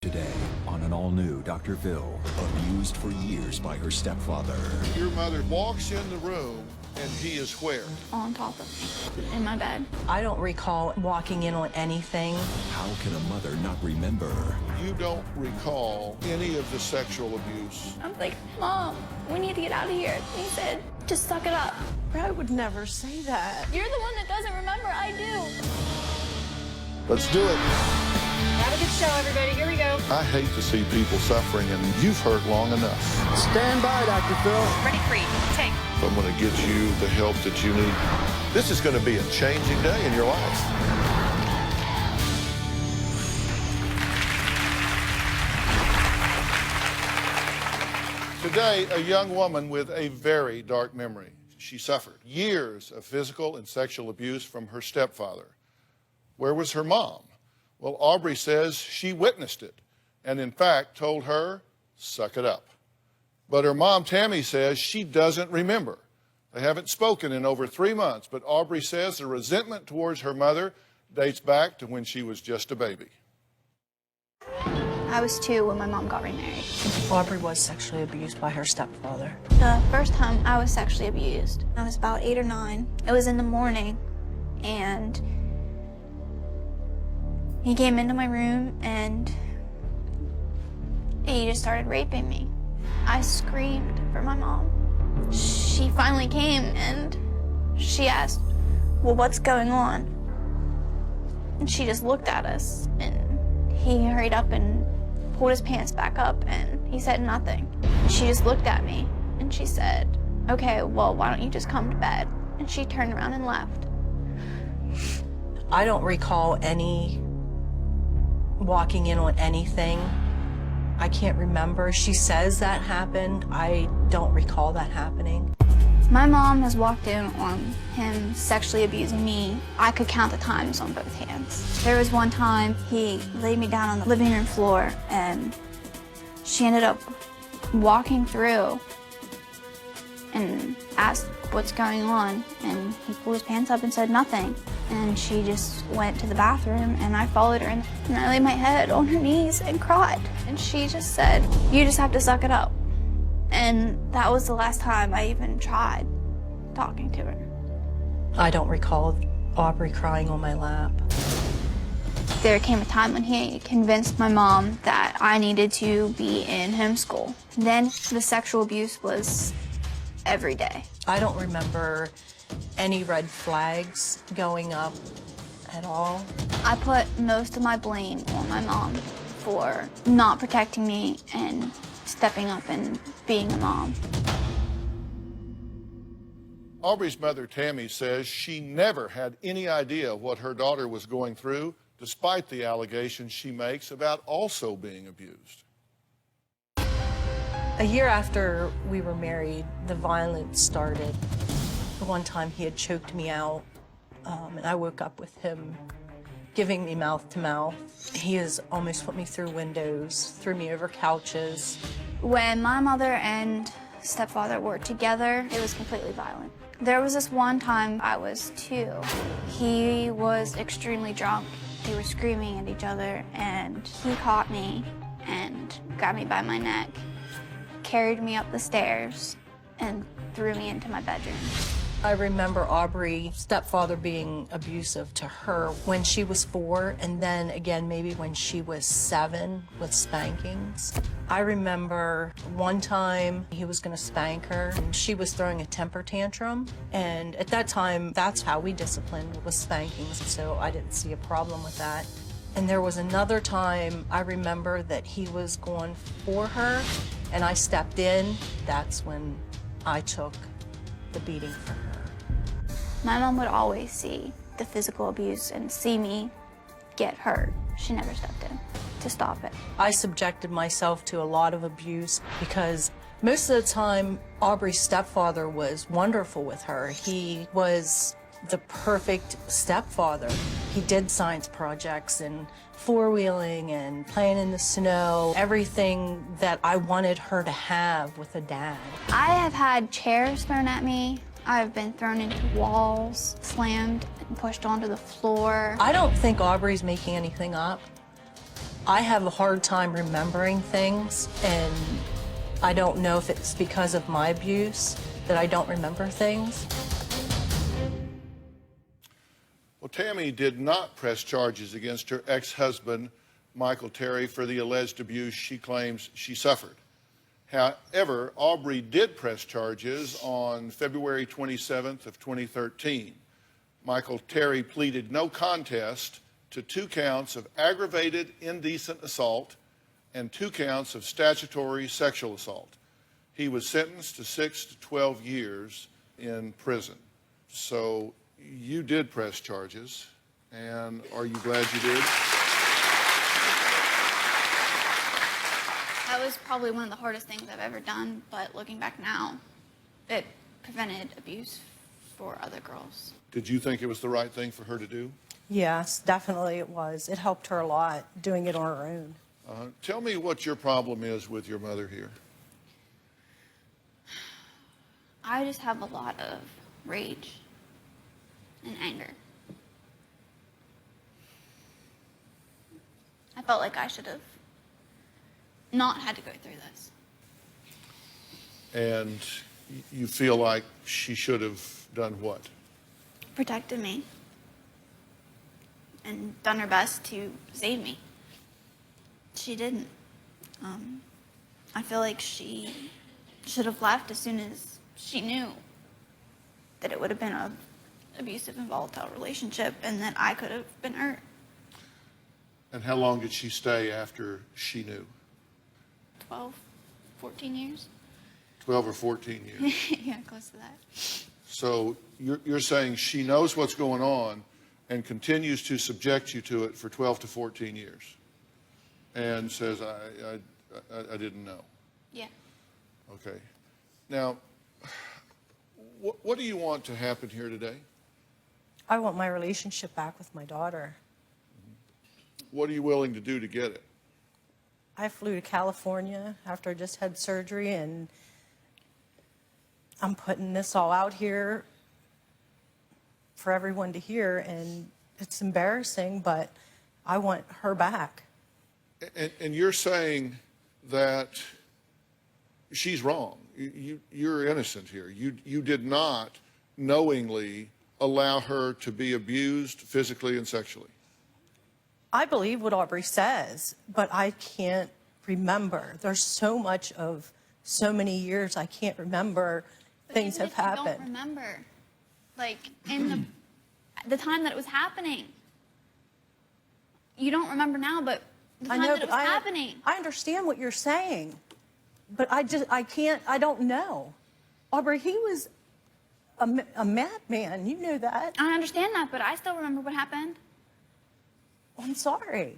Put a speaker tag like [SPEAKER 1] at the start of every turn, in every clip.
[SPEAKER 1] Today, on an all-new Dr. Phil, abused for years by her stepfather.
[SPEAKER 2] Your mother walks in the room, and he is where?
[SPEAKER 3] On top of me, in my bed.
[SPEAKER 4] I don't recall walking in on anything.
[SPEAKER 1] How can a mother not remember?
[SPEAKER 2] You don't recall any of the sexual abuse.
[SPEAKER 3] I was like, Mom, we need to get out of here. And he said, just suck it up.
[SPEAKER 4] I would never say that.
[SPEAKER 3] You're the one that doesn't remember. I do.
[SPEAKER 2] Let's do it.
[SPEAKER 5] Have a good show, everybody. Here we go.
[SPEAKER 2] I hate to see people suffering, and you've hurt long enough.
[SPEAKER 6] Stand by, Dr. Phil.
[SPEAKER 5] Ready, free, take.
[SPEAKER 2] I'm going to get you the help that you need. This is going to be a changing day in your life. Today, a young woman with a very dark memory. She suffered years of physical and sexual abuse from her stepfather. Where was her mom? Well, Aubrey says she witnessed it and, in fact, told her, suck it up. But her mom, Tammy, says she doesn't remember. They haven't spoken in over 3 months, but Aubrey says the resentment towards her mother dates back to when she was just a baby.
[SPEAKER 3] I was 2 when my mom got remarried.
[SPEAKER 4] Aubrey was sexually abused by her stepfather.
[SPEAKER 3] The first time I was sexually abused, I was about 8 or 9. It was in the morning, and he came into my room, and he just started raping me. I screamed for my mom. She finally came, and she asked, well, what's going on? And she just looked at us, and he hurried up and pulled his pants back up, and he said nothing. She just looked at me, and she said, okay, well, why don't you just come to bed? And she turned around and left.
[SPEAKER 4] I don't recall any walking in on anything. I can't remember. She says that happened. I don't recall that happening.
[SPEAKER 3] My mom has walked in on him sexually abusing me. I could count the times on both hands. There was one time he laid me down on the living room floor, and she ended up walking through and asked what's going on, and he pulled his pants up and said nothing. And she just went to the bathroom, and I followed her, and I laid my head on her knees and cried. And she just said, you just have to suck it up. And that was the last time I even tried talking to her.
[SPEAKER 4] I don't recall Aubrey crying on my lap.
[SPEAKER 3] There came a time when he convinced my mom that I needed to be in homeschool. Then the sexual abuse was every day.
[SPEAKER 4] I don't remember any red flags going up at all.
[SPEAKER 3] I put most of my blame on my mom for not protecting me and stepping up and being a mom.
[SPEAKER 2] Aubrey's mother, Tammy, says she never had any idea what her daughter was going through, despite the allegations she makes about also being abused.
[SPEAKER 4] A year after we were married, the violence started. One time he had choked me out, and I woke up with him giving me mouth to mouth. He has almost put me through windows, threw me over couches.
[SPEAKER 3] When my mother and stepfather were together, it was completely violent. There was this one time I was 2. He was extremely drunk. They were screaming at each other, and he caught me and grabbed me by my neck, carried me up the stairs, and threw me into my bedroom.
[SPEAKER 4] I remember Aubrey's stepfather being abusive to her when she was 4, and then again maybe when she was 7 with spankings. I remember one time he was going to spank her, and she was throwing a temper tantrum, and at that time that's how we disciplined, was spankings, so I didn't see a problem with that. And there was another time I remember that he was going for her, and I stepped in. That's when I took the beating for her.
[SPEAKER 3] My mom would always see the physical abuse and see me get hurt. She never stepped in to stop it.
[SPEAKER 4] I subjected myself to a lot of abuse because most of the time Aubrey's stepfather was wonderful with her. He was the perfect stepfather. He did science projects and four-wheeling and playing in the snow, everything that I wanted her to have with a dad.
[SPEAKER 3] I have had chairs thrown at me. I've been thrown into walls, slammed and pushed onto the floor.
[SPEAKER 4] I don't think Aubrey's making anything up. I have a hard time remembering things, and I don't know if it's because of my abuse that I don't remember things.
[SPEAKER 2] Well, Tammy did not press charges against her ex-husband, Michael Terry, for the alleged abuse she claims she suffered. However, Aubrey did press charges on February 27th of 2013. Michael Terry pleaded no contest to 2 counts of aggravated indecent assault and 2 counts of statutory sexual assault. He was sentenced to 6 to 12 years in prison. So you did press charges, and are you glad you did?
[SPEAKER 3] That was probably one of the hardest things I've ever done, but looking back now, it prevented abuse for other girls.
[SPEAKER 2] Did you think it was the right thing for her to do?
[SPEAKER 4] Yes, definitely it was. It helped her a lot doing it on her own.
[SPEAKER 2] Tell me what your problem is with your mother here.
[SPEAKER 3] I just have a lot of rage and anger. I felt like I should have not had to go through this.
[SPEAKER 2] And you feel like she should have done what?
[SPEAKER 3] Protected me and done her best to save me. She didn't. I feel like she should have left as soon as she knew that it would have been an abusive and volatile relationship and that I could have been hurt.
[SPEAKER 2] And how long did she stay after she knew?
[SPEAKER 3] 12, 14 years?
[SPEAKER 2] 12 or 14 years.
[SPEAKER 3] Yeah, close to that.
[SPEAKER 2] So you're saying she knows what's going on and continues to subject you to it for 12 to 14 years and says, I didn't know.
[SPEAKER 3] Yeah.
[SPEAKER 2] Okay. Now, what do you want to happen here today?
[SPEAKER 4] I want my relationship back with my daughter.
[SPEAKER 2] What are you willing to do to get it?
[SPEAKER 4] I flew to California after I just had surgery, and I'm putting this all out here for everyone to hear, and it's embarrassing, but I want her back.
[SPEAKER 2] And you're saying that she's wrong. You're innocent here. You did not knowingly allow her to be abused physically and sexually.
[SPEAKER 4] I believe what Aubrey says, but I can't remember. There's so much of so many years I can't remember. Things have happened.
[SPEAKER 3] I don't remember, like, in the time that it was happening. You don't remember now, but the time that it was happening.
[SPEAKER 4] I understand what you're saying, but I don't know. Aubrey, he was a madman. You know that.
[SPEAKER 3] I understand that, but I still remember what happened.
[SPEAKER 4] I'm sorry.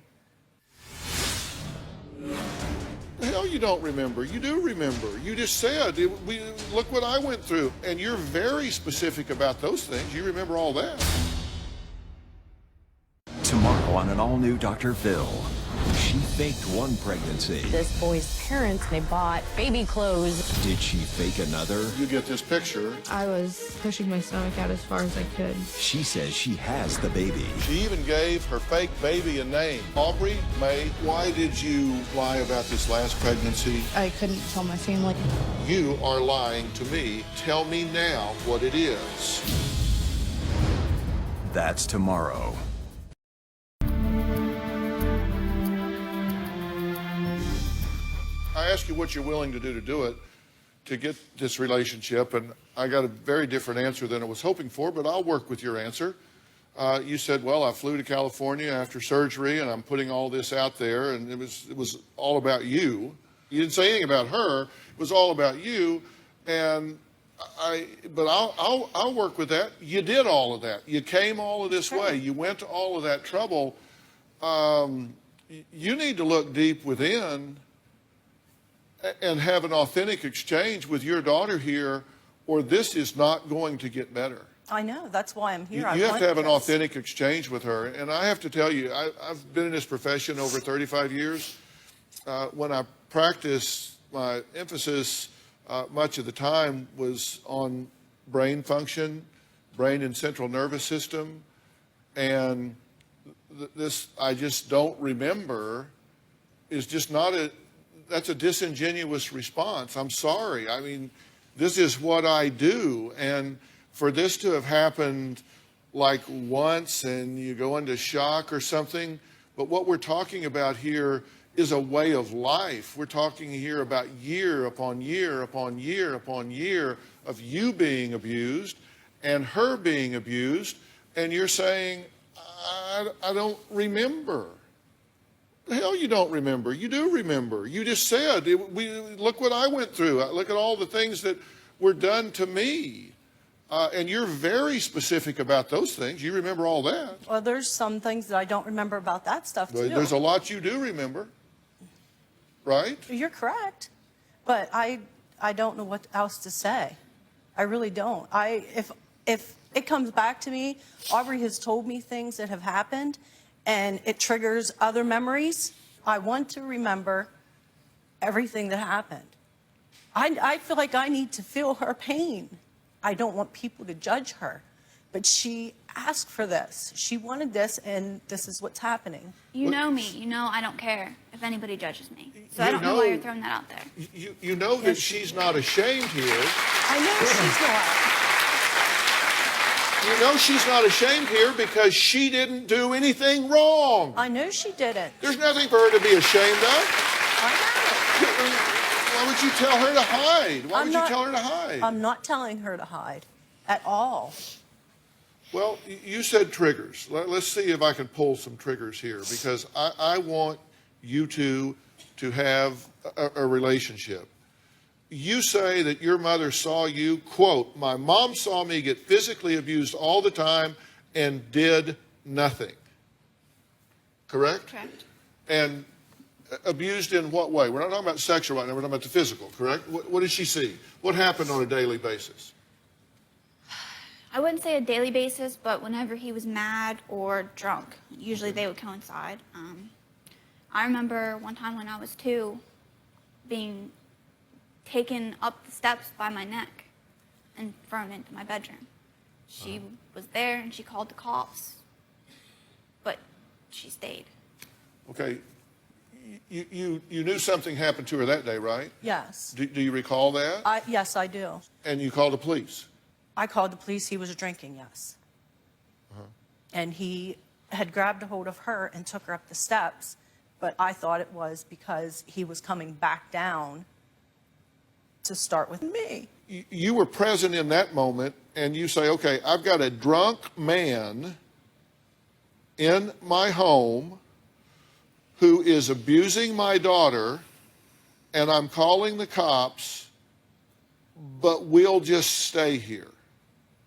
[SPEAKER 2] The hell you don't remember. You do remember. You just said, look what I went through. And you're very specific about those things. You remember all that.
[SPEAKER 1] Tomorrow on an all-new Dr. Phil. She faked one pregnancy.
[SPEAKER 5] This boy's parents, they bought baby clothes.
[SPEAKER 1] Did she fake another?
[SPEAKER 2] You get this picture.
[SPEAKER 7] I was pushing my stomach out as far as I could.
[SPEAKER 1] She says she has the baby.
[SPEAKER 2] She even gave her fake baby a name. Aubrey Mae, why did you lie about this last pregnancy?
[SPEAKER 7] I couldn't tell my family.
[SPEAKER 2] You are lying to me. Tell me now what it is.
[SPEAKER 1] That's tomorrow.
[SPEAKER 2] I asked you what you're willing to do it, to get this relationship, and I got a very different answer than I was hoping for, but I'll work with your answer. You said, well, I flew to California after surgery, and I'm putting all this out there, and it was all about you. You didn't say anything about her. It was all about you, but I'll work with that. You did all of that. You came all of this way. You went to all of that trouble. You need to look deep within and have an authentic exchange with your daughter here, or this is not going to get better.
[SPEAKER 4] I know. That's why I'm here.
[SPEAKER 2] You have to have an authentic exchange with her. And I have to tell you, I've been in this profession over 35 years. When I practiced, my emphasis much of the time was on brain function, brain and central nervous system. And this, I just don't remember is just not that's a disingenuous response. I'm sorry. I mean, this is what I do. And for this to have happened like once and you go into shock or something, but what we're talking about here is a way of life. We're talking here about year upon year upon year upon year of you being abused and her being abused, and you're saying, I don't remember. The hell you don't remember. You do remember. You just said, look what I went through. Look at all the things that were done to me. And you're very specific about those things. You remember all that.
[SPEAKER 8] Well, there's some things that I don't remember about that stuff, too.
[SPEAKER 2] There's a lot you do remember, right?
[SPEAKER 8] You're correct. But I don't know what else to say. I really don't. If it comes back to me, Aubrey has told me things that have happened, and it triggers other memories. I want to remember everything that happened. I feel like I need to feel her pain. I don't want people to judge her. But she asked for this. She wanted this, and this is what's happening.
[SPEAKER 3] You know me. You know I don't care if anybody judges me. So I don't know why you're throwing that out there.
[SPEAKER 2] You know that she's not ashamed here.
[SPEAKER 8] I know she's not.
[SPEAKER 2] You know she's not ashamed here because she didn't do anything wrong.
[SPEAKER 8] I know she didn't.
[SPEAKER 2] There's nothing for her to be ashamed of.
[SPEAKER 8] I know.
[SPEAKER 2] Why would you tell her to hide? Why would you tell her to hide?
[SPEAKER 8] I'm not telling her to hide at all.
[SPEAKER 2] Well, you said triggers. Let's see if I can pull some triggers here, because I want you two to have a relationship. You say that your mother saw you, quote, my mom saw me get physically abused all the time and did nothing. Correct?
[SPEAKER 3] Correct.
[SPEAKER 2] And abused in what way? We're not talking about sexual right now, we're talking about the physical, correct? What did she see? What happened on a daily basis?
[SPEAKER 3] I wouldn't say a daily basis, but whenever he was mad or drunk, usually they would coincide. I remember one time when I was 2, being taken up the steps by my neck and thrown into my bedroom. She was there and she called the cops, but she stayed.
[SPEAKER 2] Okay, you knew something happened to her that day, right?
[SPEAKER 8] Yes.
[SPEAKER 2] Do you recall that?
[SPEAKER 8] Yes, I do.
[SPEAKER 2] And you called the police?
[SPEAKER 8] I called the police. He was drinking, yes. And he had grabbed a hold of her and took her up the steps, but I thought it was because he was coming back down to start with me.
[SPEAKER 2] You were present in that moment, and you say, okay, I've got a drunk man in my home who is abusing my daughter, and I'm calling the cops, but we'll just stay here.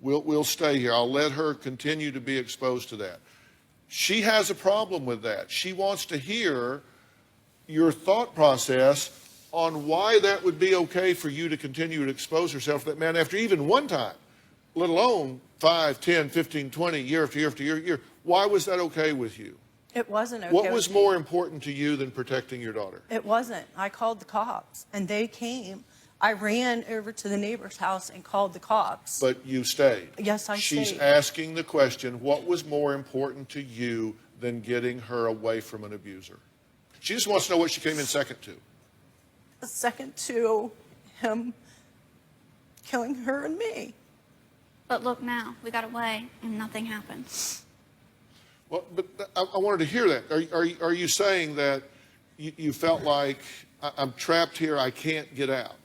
[SPEAKER 2] We'll stay here. I'll let her continue to be exposed to that. She has a problem with that. She wants to hear your thought process on why that would be okay for you to continue to expose herself to that man after even one time, let alone 5, 10, 15, 20, year after year after year. Why was that okay with you?
[SPEAKER 8] It wasn't okay.
[SPEAKER 2] What was more important to you than protecting your daughter?
[SPEAKER 8] It wasn't. I called the cops, and they came. I ran over to the neighbor's house and called the cops.
[SPEAKER 2] But you stayed.
[SPEAKER 8] Yes, I stayed.
[SPEAKER 2] She's asking the question, what was more important to you than getting her away from an abuser? She just wants to know what she came in second to.
[SPEAKER 8] Second to him killing her and me.
[SPEAKER 3] But look now, we got away and nothing happened.
[SPEAKER 2] Well, but I wanted to hear that. Are you saying that you felt like I'm trapped here, I can't get out?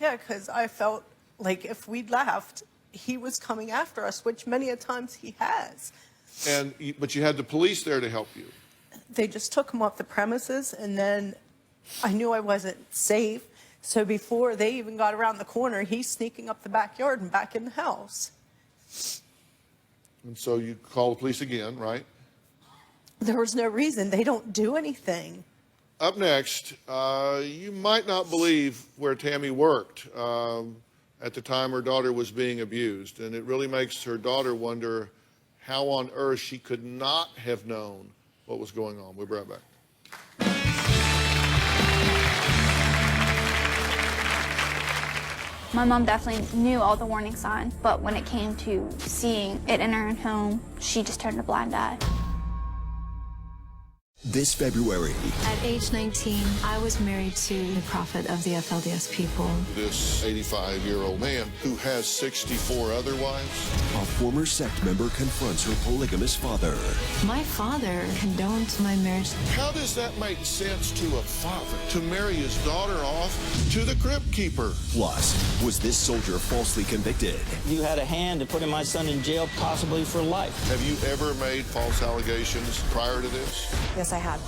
[SPEAKER 8] Yeah, because I felt like if we'd left, he was coming after us, which many a times he has.
[SPEAKER 2] But you had the police there to help you.
[SPEAKER 8] They just took him off the premises, and then I knew I wasn't safe. So before they even got around the corner, he's sneaking up the backyard and back in the house.
[SPEAKER 2] And so you call the police again, right?
[SPEAKER 8] There was no reason. They don't do anything.
[SPEAKER 2] Up next, you might not believe where Tammy worked at the time her daughter was being abused. And it really makes her daughter wonder how on earth she could not have known what was going on. We'll be right back.
[SPEAKER 3] My mom definitely knew all the warning signs, but when it came to seeing it in her own home, she just turned a blind eye.
[SPEAKER 1] This February,
[SPEAKER 9] At age 19, I was married to the prophet of the FLDS people.
[SPEAKER 2] This 85-year-old man who has 64 other wives.
[SPEAKER 1] a former sect member confronts her polygamous father.
[SPEAKER 9] My father condoned my marriage.
[SPEAKER 2] How does that make sense to a father to marry his daughter off to the crypt keeper?
[SPEAKER 1] Plus, was this soldier falsely convicted?
[SPEAKER 10] You had a hand in putting my son in jail, possibly for life.
[SPEAKER 2] Have you ever made false allegations prior to this?
[SPEAKER 8] Yes, I had.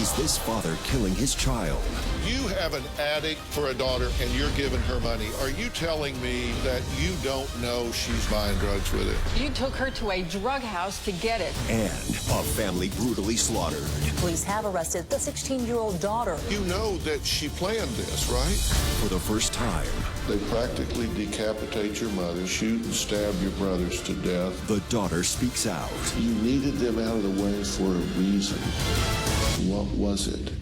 [SPEAKER 1] Is this father killing his child?
[SPEAKER 2] You have an addict for a daughter and you're giving her money. Are you telling me that you don't know she's buying drugs with it?
[SPEAKER 5] You took her to a drug house to get it.
[SPEAKER 1] And a family brutally slaughtered.
[SPEAKER 11] Police have arrested the 16-year-old daughter.
[SPEAKER 2] You know that she planned this, right?
[SPEAKER 1] For the first time,
[SPEAKER 2] They practically decapitate your mother, shoot and stab your brothers to death.
[SPEAKER 1] the daughter speaks out.
[SPEAKER 2] You needed them out of the way for a reason. What was it?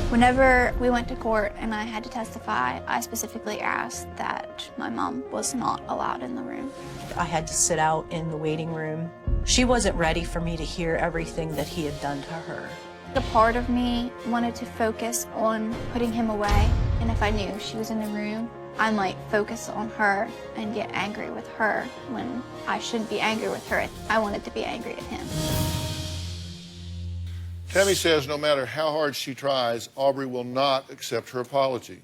[SPEAKER 3] Whenever we went to court and I had to testify, I specifically asked that my mom was not allowed in the room.
[SPEAKER 4] I had to sit out in the waiting room. She wasn't ready for me to hear everything that he had done to her.
[SPEAKER 3] A part of me wanted to focus on putting him away, and if I knew she was in the room, I might focus on her and get angry with her when I shouldn't be angry with her. I wanted to be angry at him.
[SPEAKER 2] Tammy says no matter how hard she tries, Aubrey will not accept her apology.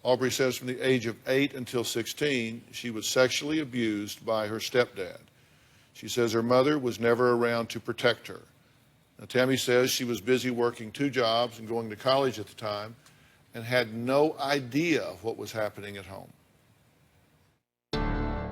[SPEAKER 2] Aubrey says from the age of 8 until 16, she was sexually abused by her stepdad. She says her mother was never around to protect her. Now, Tammy says she was busy working 2 jobs and going to college at the time and had no idea what was happening at home.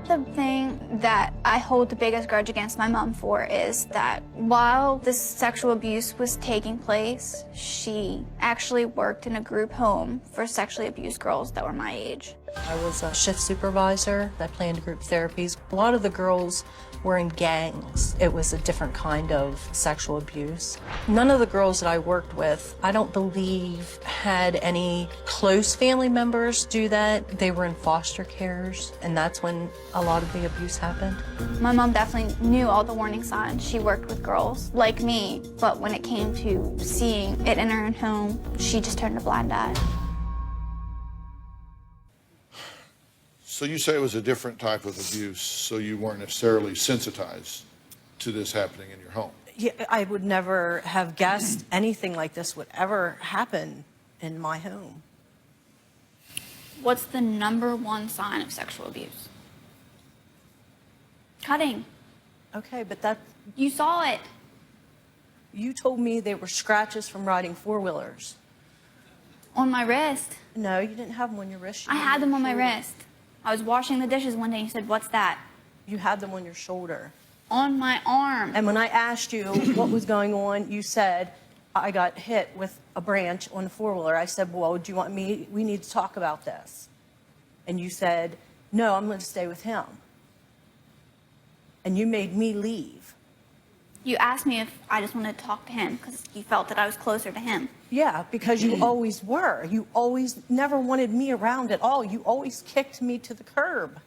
[SPEAKER 3] The thing that I hold the biggest grudge against my mom for is that while this sexual abuse was taking place, she actually worked in a group home for sexually abused girls that were my age.
[SPEAKER 4] I was a shift supervisor that planned group therapies. A lot of the girls were in gangs. It was a different kind of sexual abuse. None of the girls that I worked with, I don't believe, had any close family members do that. They were in foster cares, and that's when a lot of the abuse happened.
[SPEAKER 3] My mom definitely knew all the warning signs. She worked with girls like me, but when it came to seeing it in her own home, she just turned a blind eye.
[SPEAKER 2] So you say it was a different type of abuse, so you weren't necessarily sensitized to this happening in your home.
[SPEAKER 8] Yeah, I would never have guessed anything like this would ever happen in my home.
[SPEAKER 3] What's the #1 sign of sexual abuse? Cutting.
[SPEAKER 8] Okay, but that,
[SPEAKER 3] You saw it.
[SPEAKER 8] you told me they were scratches from riding four-wheelers.
[SPEAKER 3] On my wrist.
[SPEAKER 8] No, you didn't have them on your wrist. You
[SPEAKER 3] I had them on my
[SPEAKER 8] shoulder.
[SPEAKER 3] wrist. I was washing the dishes one day and you said, "What's that?"
[SPEAKER 8] You had them on your shoulder.
[SPEAKER 3] On my arm.
[SPEAKER 8] And when I asked you what was going on, you said, I got hit with a branch on the four-wheeler. I said, well, do you want me, we need to talk about this. And you said, no, I'm going to stay with him. And you made me leave.
[SPEAKER 3] You asked me if I just wanted to talk to him because you felt that I was closer to him.
[SPEAKER 8] Yeah, because you always were. You always never wanted me around at all. You always kicked me to the curb.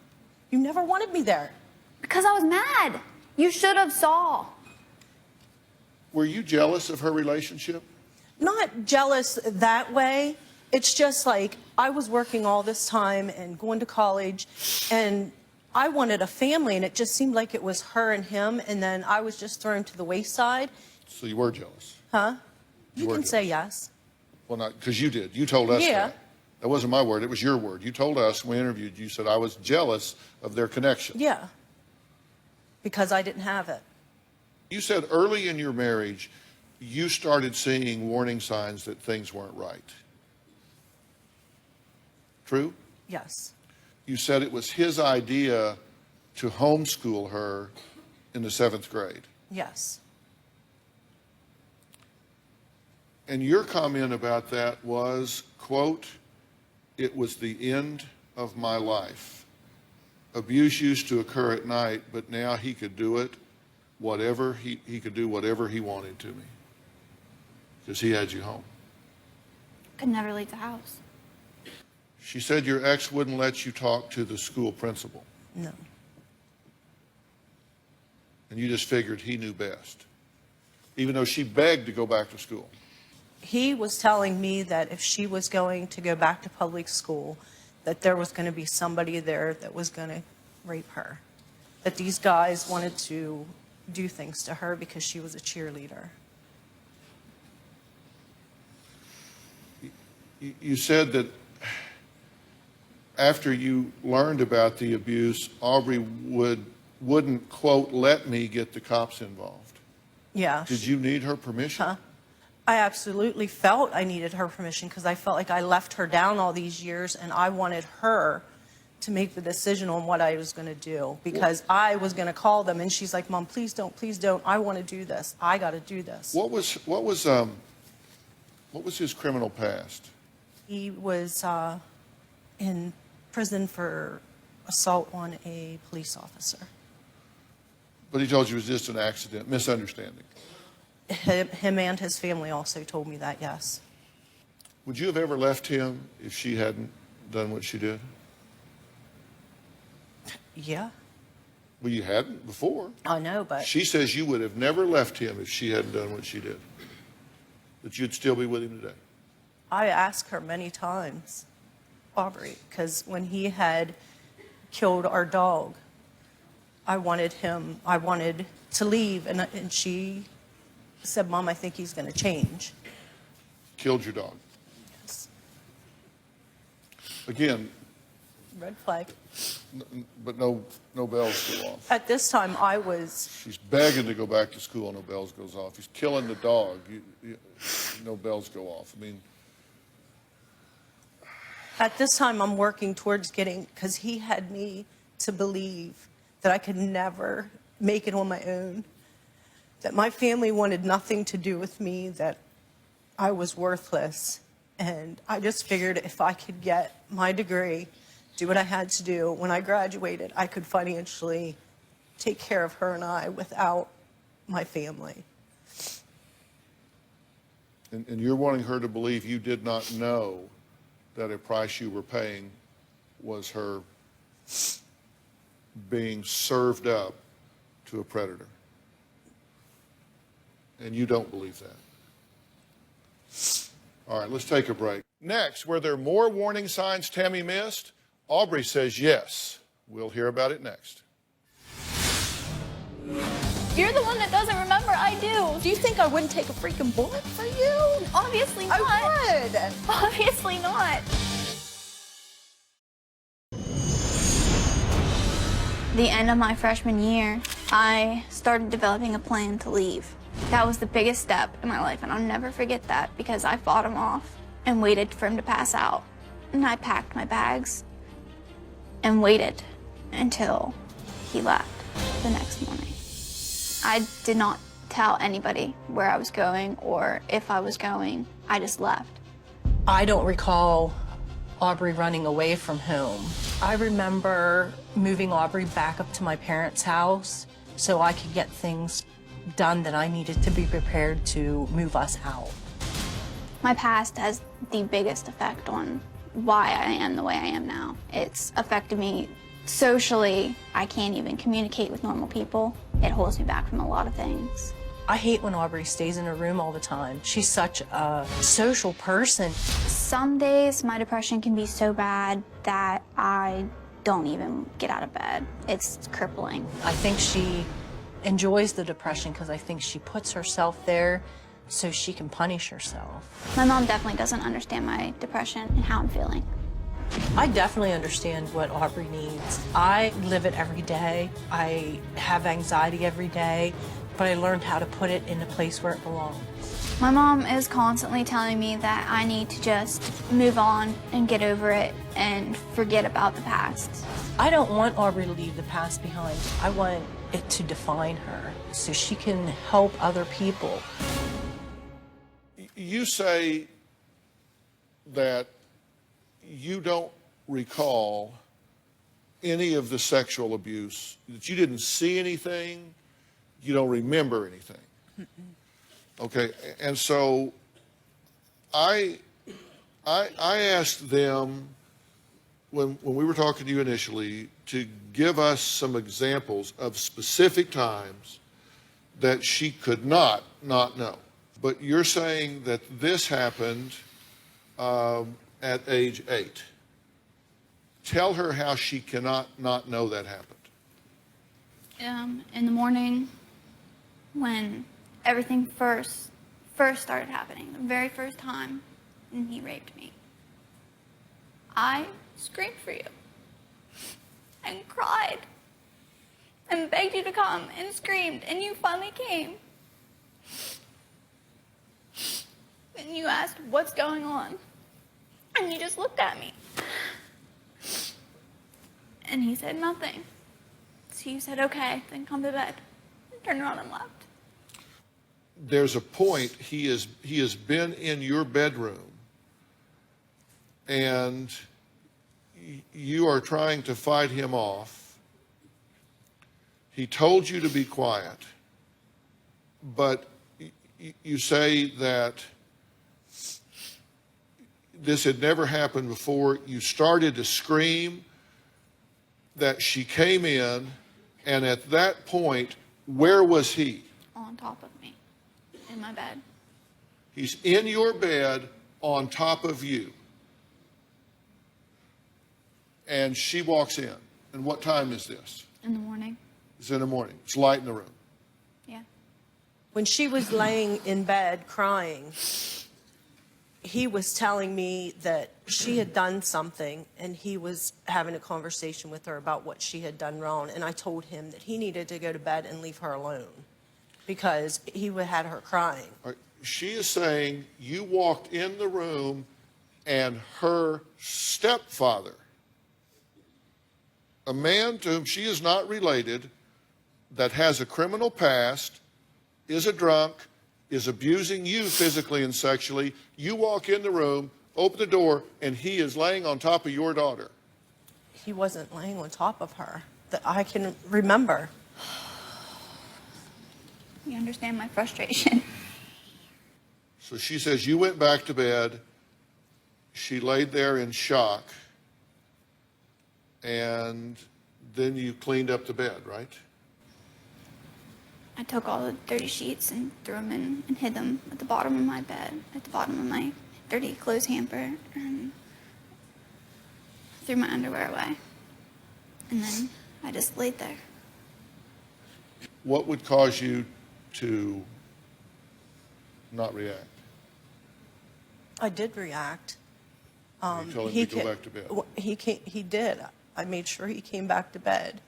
[SPEAKER 8] You never wanted me there.
[SPEAKER 3] Because I was mad. You should have saw.
[SPEAKER 2] Were you jealous of her relationship?
[SPEAKER 8] Not jealous that way. It's just like I was working all this time and going to college, and I wanted a family, and it just seemed like it was her and him, and then I was just thrown to the wayside.
[SPEAKER 2] So you were jealous?
[SPEAKER 8] Huh? You
[SPEAKER 2] were
[SPEAKER 8] can say
[SPEAKER 2] jealous.
[SPEAKER 8] yes.
[SPEAKER 2] Well, not because you did. You told us
[SPEAKER 8] Yeah.
[SPEAKER 2] that. That wasn't my word. It was your word. You told us when we interviewed you, said I was jealous of their connection.
[SPEAKER 8] Yeah. Because I didn't have it.
[SPEAKER 2] You said early in your marriage, you started seeing warning signs that things weren't right. True?
[SPEAKER 8] Yes.
[SPEAKER 2] You said it was his idea to homeschool her in the 7th grade.
[SPEAKER 8] Yes.
[SPEAKER 2] And your comment about that was, quote, "It was the end of my life. Abuse used to occur at night, but now he could do it, he could do whatever he wanted to me. Because he had you home."
[SPEAKER 3] Could never leave the house.
[SPEAKER 2] She said your ex wouldn't let you talk to the school principal.
[SPEAKER 8] No.
[SPEAKER 2] And you just figured he knew best, even though she begged to go back to school.
[SPEAKER 8] He was telling me that if she was going to go back to public school, that there was going to be somebody there that was going to rape her. That these guys wanted to do things to her because she was a cheerleader.
[SPEAKER 2] You said that after you learned about the abuse, Aubrey wouldn't, quote, let me get the cops involved.
[SPEAKER 8] Yeah.
[SPEAKER 2] Did you need her permission?
[SPEAKER 8] Huh? I absolutely felt I needed her permission because I felt like I left her down all these years and I wanted her to make the decision on what I was going to do because I was going to call them and she's like, Mom, please don't, I want to do this. I got to do this.
[SPEAKER 2] What was his criminal past?
[SPEAKER 8] He was in prison for assault on a police officer.
[SPEAKER 2] But he told you it was just an accident, misunderstanding.
[SPEAKER 8] Him and his family also told me that, yes.
[SPEAKER 2] Would you have ever left him if she hadn't done what she did?
[SPEAKER 8] Yeah.
[SPEAKER 2] Well, you hadn't before.
[SPEAKER 8] I know, but...
[SPEAKER 2] She says you would have never left him if she hadn't done what she did. That you'd still be with him today.
[SPEAKER 8] I asked her many times, Aubrey, because when he had killed our dog, I wanted to leave, and she said, Mom, I think he's going to change.
[SPEAKER 2] Killed your dog.
[SPEAKER 8] Yes.
[SPEAKER 2] Again.
[SPEAKER 8] Red flag.
[SPEAKER 2] But no bells go off.
[SPEAKER 8] At this time, I was...
[SPEAKER 2] She's begging to go back to school, no bells goes off. He's killing the dog, no bells go off. I mean...
[SPEAKER 8] At this time, I'm working towards getting... Because he had me to believe that I could never make it on my own. That my family wanted nothing to do with me, that I was worthless. And I just figured if I could get my degree, do what I had to do, when I graduated, I could financially take care of her and I without my family.
[SPEAKER 2] And you're wanting her to believe you did not know that a price you were paying was her being served up to a predator. And you don't believe that. All right, let's take a break. Next, were there more warning signs Tammy missed? Aubrey says yes. We'll hear about it next.
[SPEAKER 3] You're the one that doesn't remember. I do.
[SPEAKER 8] Do you think I wouldn't take a freaking bullet for you?
[SPEAKER 3] Obviously not.
[SPEAKER 8] I would.
[SPEAKER 3] Obviously not. The end of my freshman year, I started developing a plan to leave. That was the biggest step in my life, and I'll never forget that because I fought him off and waited for him to pass out. And I packed my bags and waited until he left the next morning. I did not tell anybody where I was going or if I was going. I just left.
[SPEAKER 4] I don't recall Aubrey running away from home. I remember moving Aubrey back up to my parents' house so I could get things done that I needed to be prepared to move us out.
[SPEAKER 3] My past has the biggest effect on why I am the way I am now. It's affected me socially. I can't even communicate with normal people. It holds me back from a lot of things.
[SPEAKER 4] I hate when Aubrey stays in her room all the time. She's such a social person.
[SPEAKER 3] Some days my depression can be so bad that I don't even get out of bed. It's crippling.
[SPEAKER 4] I think she enjoys the depression because I think she puts herself there so she can punish herself.
[SPEAKER 3] My mom definitely doesn't understand my depression and how I'm feeling.
[SPEAKER 4] I definitely understand what Aubrey needs. I live it every day. I have anxiety every day, but I learned how to put it in a place where it belongs.
[SPEAKER 3] My mom is constantly telling me that I need to just move on and get over it and forget about the past.
[SPEAKER 4] I don't want Aubrey to leave the past behind. I want it to define her so she can help other people.
[SPEAKER 2] You say that you don't recall any of the sexual abuse, that you didn't see anything, you don't remember anything. Okay, and so I asked them when we were talking to you initially, to give us some examples of specific times that she could not know. But you're saying that this happened at age 8. Tell her how she cannot not know that happened.
[SPEAKER 3] In the morning, when everything first started happening, the very first time, and he raped me, I screamed for you and cried and begged you to come and screamed, and you finally came. And you asked, what's going on? And you just looked at me. And he said nothing. So you said, okay, then come to bed. And turned around and left.
[SPEAKER 2] There's a point, he has been in your bedroom, and you are trying to fight him off. He told you to be quiet, but you say that this had never happened before. You started to scream, that she came in, and at that point, where was he?
[SPEAKER 3] On top of me, in my bed.
[SPEAKER 2] He's in your bed on top of you. And she walks in. And what time is this?
[SPEAKER 3] In the morning.
[SPEAKER 2] It's in the morning. It's light in the room.
[SPEAKER 3] Yeah.
[SPEAKER 8] When she was laying in bed crying, he was telling me that she had done something, and he was having a conversation with her about what she had done wrong. And I told him that he needed to go to bed and leave her alone because he had her crying.
[SPEAKER 2] All right. She is saying you walked in the room and her stepfather, a man to whom she is not related, that has a criminal past, is a drunk, is abusing you physically and sexually. You walk in the room, open the door, and he is laying on top of your daughter.
[SPEAKER 8] He wasn't laying on top of her that I can remember.
[SPEAKER 3] You understand my frustration.
[SPEAKER 2] So she says you went back to bed. She laid there in shock. And then you cleaned up the bed, right?
[SPEAKER 3] I took all the dirty sheets and threw them in and hid them at the bottom of my bed, at the bottom of my dirty clothes hamper, and threw my underwear away. And then I just laid there.
[SPEAKER 2] What would cause you to not react?
[SPEAKER 8] I did react.
[SPEAKER 2] You told him to go back to bed.
[SPEAKER 8] He did. I made sure he came back to bed.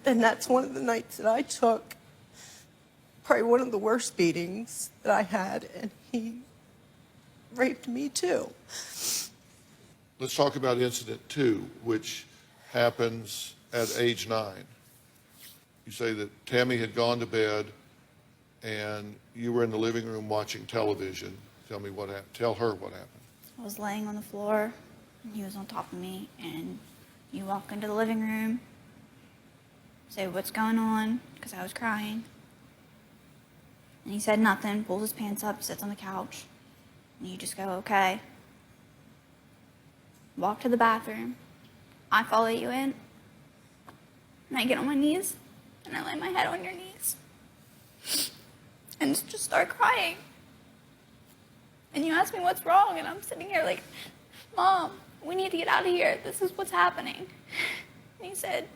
[SPEAKER 8] And that's one of the nights that I took probably one of the worst beatings that I had, and he raped me too.
[SPEAKER 2] Let's talk about incident 2, which happens at age 9. You say that Tammy had gone to bed and you were in the living room watching television. Tell me what happened. Tell her what happened.
[SPEAKER 3] I was laying on the floor, and he was on top of me, and you walk into the living room, say, what's going on? Because I was crying. And he said nothing, pulls his pants up, sits on the couch, and you just go, okay. Walk to the bathroom. I follow you in, and I get on my knees, and I lay my head on your knees, and just start crying. And you ask me what's wrong, and I'm sitting here like, Mom, we need to get out of here. This is what's happening. And he said,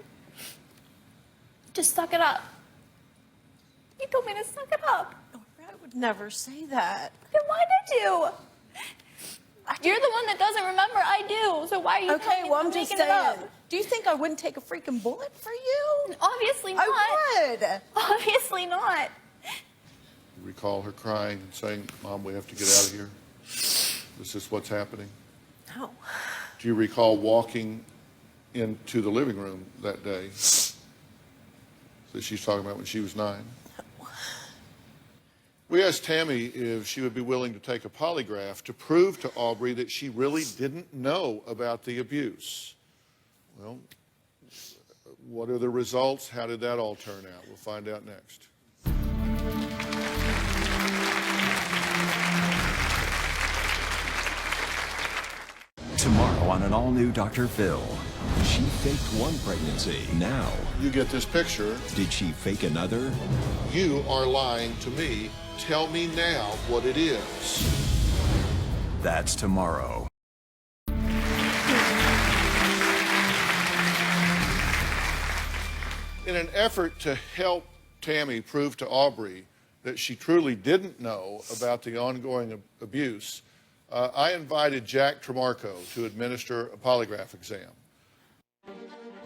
[SPEAKER 3] just suck it up. He told me to suck it up.
[SPEAKER 8] I would never say that.
[SPEAKER 3] Then why did you? You're the one that doesn't remember. I do. So why are you
[SPEAKER 8] Okay, well, I'm just
[SPEAKER 3] making it up?
[SPEAKER 8] saying. Do you think I wouldn't take a freaking bullet for you?
[SPEAKER 3] Obviously not.
[SPEAKER 8] I would.
[SPEAKER 3] Obviously not.
[SPEAKER 2] You recall her crying and saying, Mom, we have to get out of here? This is what's happening?
[SPEAKER 8] No.
[SPEAKER 2] Do you recall walking into the living room that day that she's talking about when she was 9? We asked Tammy if she would be willing to take a polygraph to prove to Aubrey that she really didn't know about the abuse. Well, what are the results? How did that all turn out? We'll find out next.
[SPEAKER 1] Tomorrow on an all-new Dr. Phil. She faked one pregnancy. Now,
[SPEAKER 2] You get this picture.
[SPEAKER 1] did she fake another?
[SPEAKER 2] You are lying to me. Tell me now what it is.
[SPEAKER 1] That's tomorrow.
[SPEAKER 2] In an effort to help Tammy prove to Aubrey that she truly didn't know about the ongoing abuse, I invited Jack Tremarco to administer a polygraph exam.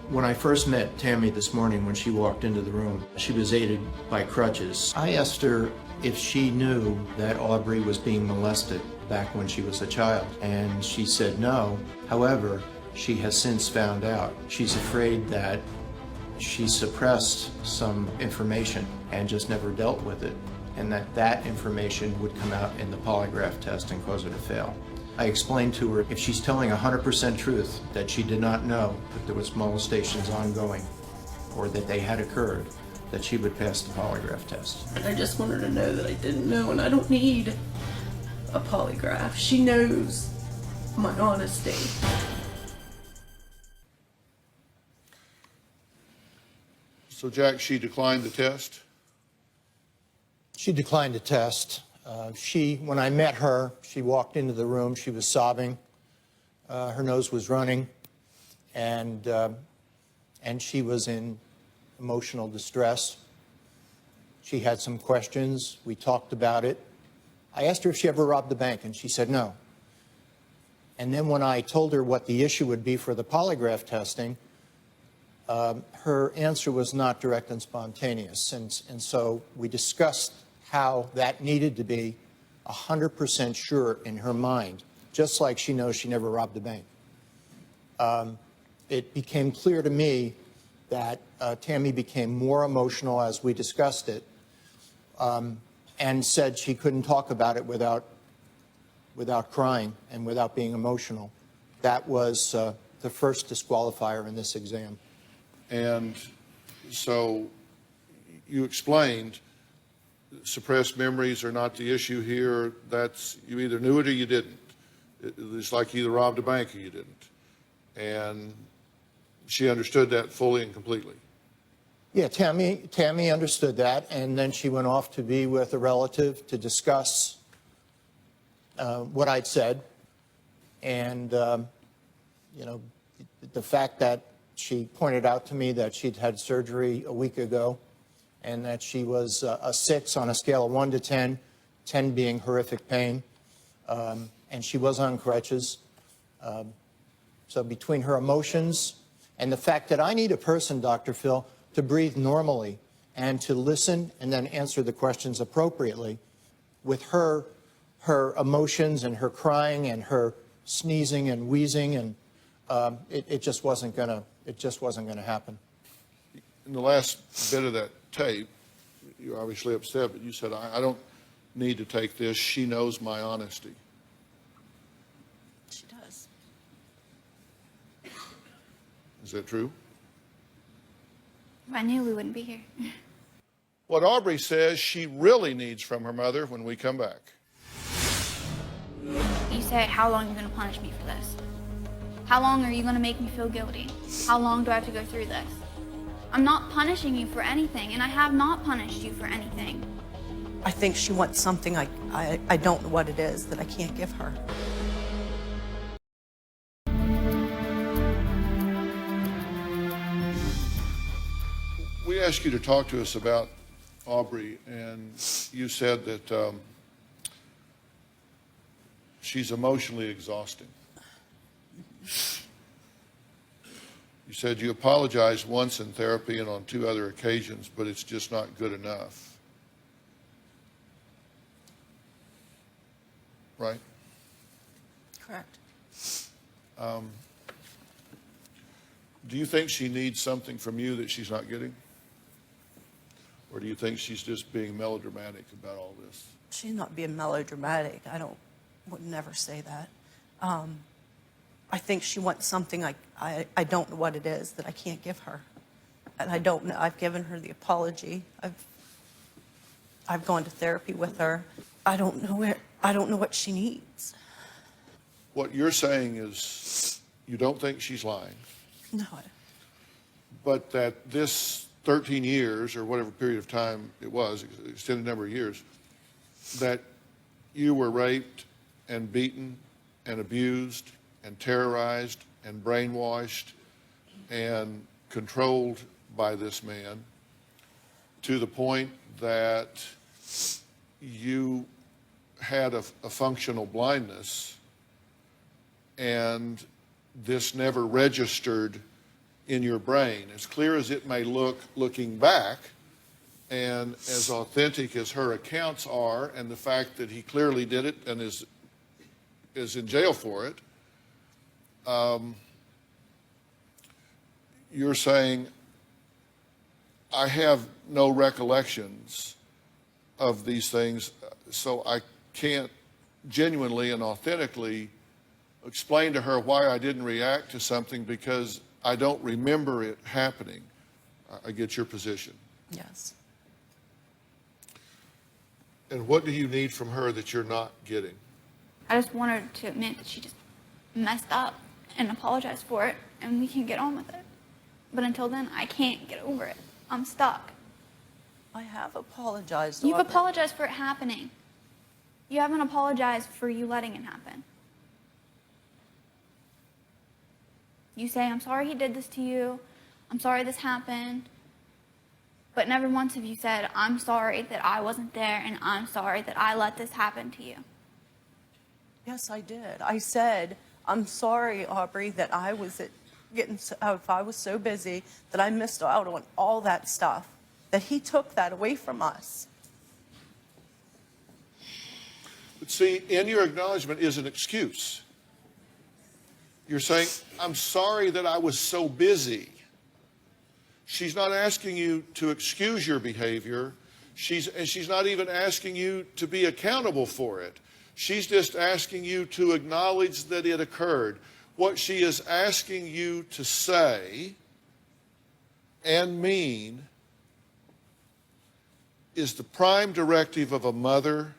[SPEAKER 12] When I first met Tammy this morning when she walked into the room, she was aided by crutches. I asked her if she knew that Aubrey was being molested back when she was a child, and she said no. However, she has since found out. She's afraid that she suppressed some information and just never dealt with it, and that information would come out in the polygraph test and cause her to fail. I explained to her if she's telling 100% truth that she did not know that there was molestations ongoing or that they had occurred, that she would pass the polygraph test.
[SPEAKER 13] I just want her to know that I didn't know, and I don't need a polygraph. She knows my honesty.
[SPEAKER 2] So, Jack, she declined the test?
[SPEAKER 12] She declined the test. When I met her, she walked into the room, she was sobbing, her nose was running, and she was in emotional distress. She had some questions, we talked about it. I asked her if she ever robbed the bank, and she said no. And then when I told her what the issue would be for the polygraph testing, her answer was not direct and spontaneous, and so we discussed how that needed to be 100% sure in her mind, just like she knows she never robbed a bank. It became clear to me that Tammy became more emotional as we discussed it, and said she couldn't talk about it without crying and without being emotional. That was the first disqualifier in this exam.
[SPEAKER 2] And so you explained suppressed memories are not the issue here. That's, you either knew it or you didn't. It's like you either robbed a bank or you didn't. And she understood that fully and completely.
[SPEAKER 12] Yeah, Tammy understood that, and then she went off to be with a relative to discuss what I'd said. And, you know, the fact that she pointed out to me that she'd had surgery a week ago and that she was a 6 on a scale of 1 to 10, 10 being horrific pain, and she was on crutches. So between her emotions and the fact that I need a person, Dr. Phil, to breathe normally and to listen and then answer the questions appropriately, with her emotions and her crying and her sneezing and wheezing, and it just wasn't gonna happen.
[SPEAKER 2] In the last bit of that tape, you're obviously upset, but you said, I don't need to take this. She knows my honesty.
[SPEAKER 8] She does.
[SPEAKER 2] Is that true?
[SPEAKER 3] I knew we wouldn't be here.
[SPEAKER 2] What Aubrey says she really needs from her mother when we come back.
[SPEAKER 3] You say, how long are you going to punish me for this? How long are you going to make me feel guilty? How long do I have to go through this? I'm not punishing you for anything, and I have not punished you for anything.
[SPEAKER 8] I think she wants something I don't know what it is that I can't give her.
[SPEAKER 2] We asked you to talk to us about Aubrey, and you said that she's emotionally exhausting. You said you apologized once in therapy and on 2 other occasions, but it's just not good enough. Right?
[SPEAKER 8] Correct.
[SPEAKER 2] Do you think she needs something from you that she's not getting? Or do you think she's just being melodramatic about all this?
[SPEAKER 8] She's not being melodramatic. Would never say that. I think she wants something I don't know what it is that I can't give her. And I don't know. I've given her the apology. I've gone to therapy with her. I don't know what she needs.
[SPEAKER 2] What you're saying is you don't think she's lying,
[SPEAKER 8] No.
[SPEAKER 2] but that this 13 years or whatever period of time it was, extended number of years, that you were raped and beaten and abused and terrorized and brainwashed and controlled by this man to the point that you had a functional blindness, and this never registered in your brain. As clear as it may look looking back, and as authentic as her accounts are, and the fact that he clearly did it and is in jail for it, you're saying, I have no recollections of these things, so I can't genuinely and authentically explain to her why I didn't react to something because I don't remember it happening. I get your position.
[SPEAKER 8] Yes.
[SPEAKER 2] And what do you need from her that you're not getting?
[SPEAKER 3] I just want her to admit that she just messed up and apologize for it, and we can get on with it. But until then, I can't get over it. I'm stuck.
[SPEAKER 8] I have apologized.
[SPEAKER 3] You've
[SPEAKER 8] Aubrey.
[SPEAKER 3] apologized for it happening. You haven't apologized for you letting it happen. You say, I'm sorry he did this to you. I'm sorry this happened. But never once have you said, I'm sorry that I wasn't there, and I'm sorry that I let this happen to you.
[SPEAKER 8] Yes, I did. I said, I'm sorry, Aubrey, that I was if I was so busy that I missed out on all that stuff, that he took that away from us.
[SPEAKER 2] But see, in your acknowledgement is an excuse. You're saying, I'm sorry that I was so busy. She's not asking you to excuse your behavior. She's not even asking you to be accountable for it. She's just asking you to acknowledge that it occurred. What she is asking you to say and mean is the prime directive of a mother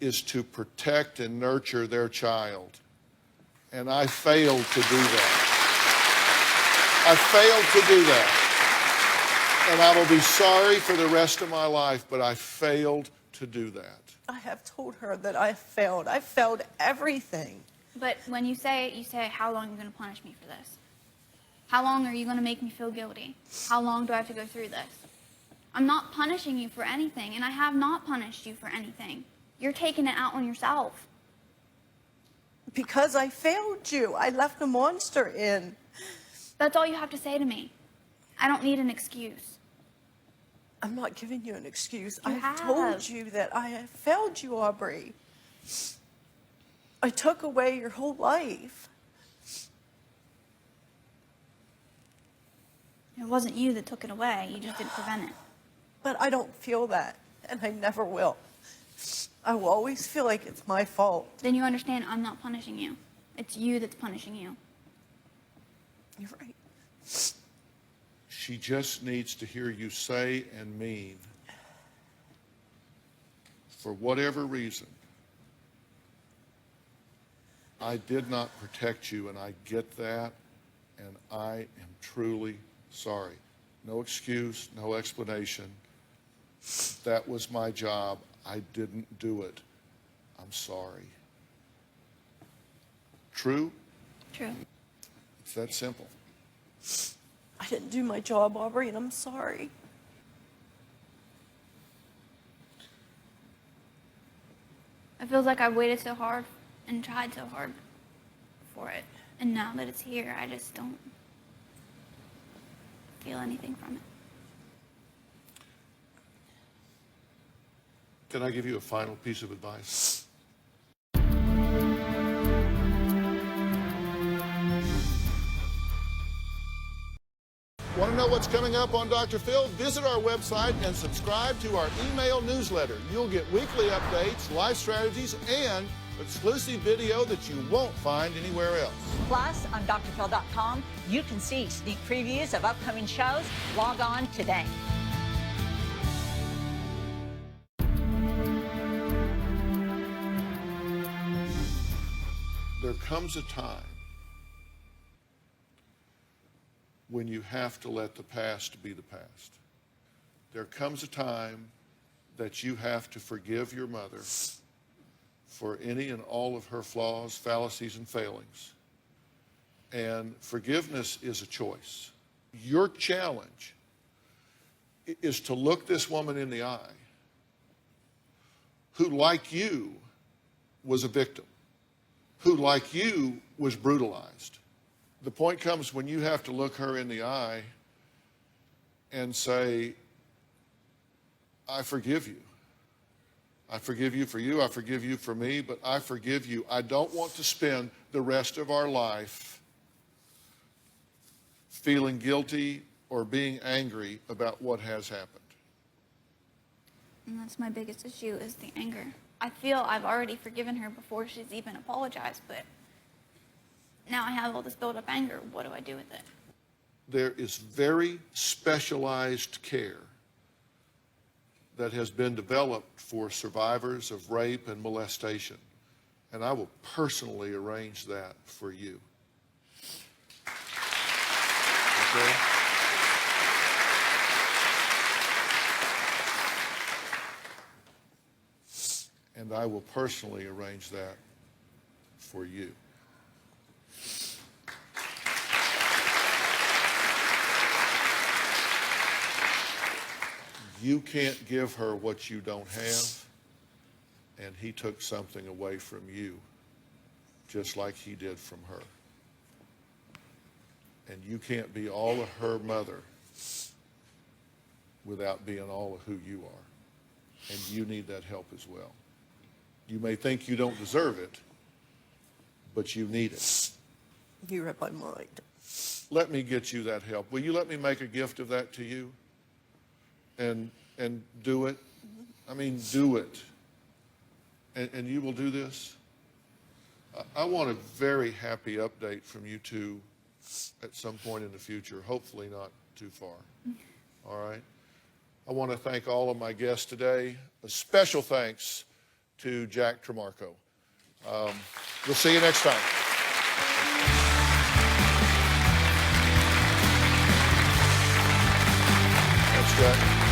[SPEAKER 2] is to protect and nurture their child. And I failed to do that. I failed to do that. And I will be sorry for the rest of my life, but I failed to do that.
[SPEAKER 8] I have told her that I failed. I failed everything.
[SPEAKER 3] But when you say it, you say, how long are you going to punish me for this? How long are you going to make me feel guilty? How long do I have to go through this? I'm not punishing you for anything, and I have not punished you for anything. You're taking it out on yourself.
[SPEAKER 8] Because I failed you. I left a monster in.
[SPEAKER 3] That's all you have to say to me. I don't need an excuse.
[SPEAKER 8] I'm not giving you an excuse.
[SPEAKER 3] You
[SPEAKER 8] I've told you that I have failed you, Aubrey. I took away your whole life.
[SPEAKER 3] It wasn't you that took it away. You just didn't prevent it.
[SPEAKER 8] But I don't feel that, and I never will. I will always feel like it's my fault.
[SPEAKER 3] Then you understand I'm not punishing you. It's you that's punishing you.
[SPEAKER 8] You're right.
[SPEAKER 2] She just needs to hear you say and mean, for whatever reason, I did not protect you, and I get that, and I am truly sorry. No excuse, no explanation. That was my job. I didn't do it. I'm sorry. True?
[SPEAKER 3] True.
[SPEAKER 2] It's that simple.
[SPEAKER 8] I didn't do my job, Aubrey, and I'm sorry.
[SPEAKER 3] It feels like I waited so hard and tried so hard for it. And now that it's here, I just don't feel anything from it.
[SPEAKER 2] Can I give you a final piece of advice? Want to know what's coming up on Dr. Phil? Visit our website and subscribe to our email newsletter. You'll get weekly updates, life strategies, and exclusive video that you won't find anywhere else.
[SPEAKER 11] Plus, on drphil.com, you can see sneak previews of upcoming shows. Log on today.
[SPEAKER 2] There comes a time when you have to let the past be the past. There comes a time that you have to forgive your mother for any and all of her flaws, fallacies, and failings. And forgiveness is a choice. Your challenge is to look this woman in the eye who, like you, was a victim, who, like you, was brutalized. The point comes when you have to look her in the eye and say, I forgive you. I forgive you for you, I forgive you for me, but I forgive you. I don't want to spend the rest of our life feeling guilty or being angry about what has happened.
[SPEAKER 3] And that's my biggest issue, is the anger. I feel I've already forgiven her before she's even apologized, but now I have all this built-up anger. What do I do with it?
[SPEAKER 2] There is very specialized care that has been developed for survivors of rape and molestation, and I will personally arrange that for you. Okay? And I will personally arrange that for you. You can't give her what you don't have, and he took something away from you, just like he did from her. And you can't be all of her mother without being all of who you are. And you need that help as well. You may think you don't deserve it, but you need it.
[SPEAKER 8] You read my mind.
[SPEAKER 2] Let me get you that help. Will you let me make a gift of that to you? And do it. I mean, do it. And you will do this. I want a very happy update from you two at some point in the future, hopefully not too far. All right? I want to thank all of my guests today. A special thanks to Jack Tremarco. We'll see you next time. Thanks, Jack.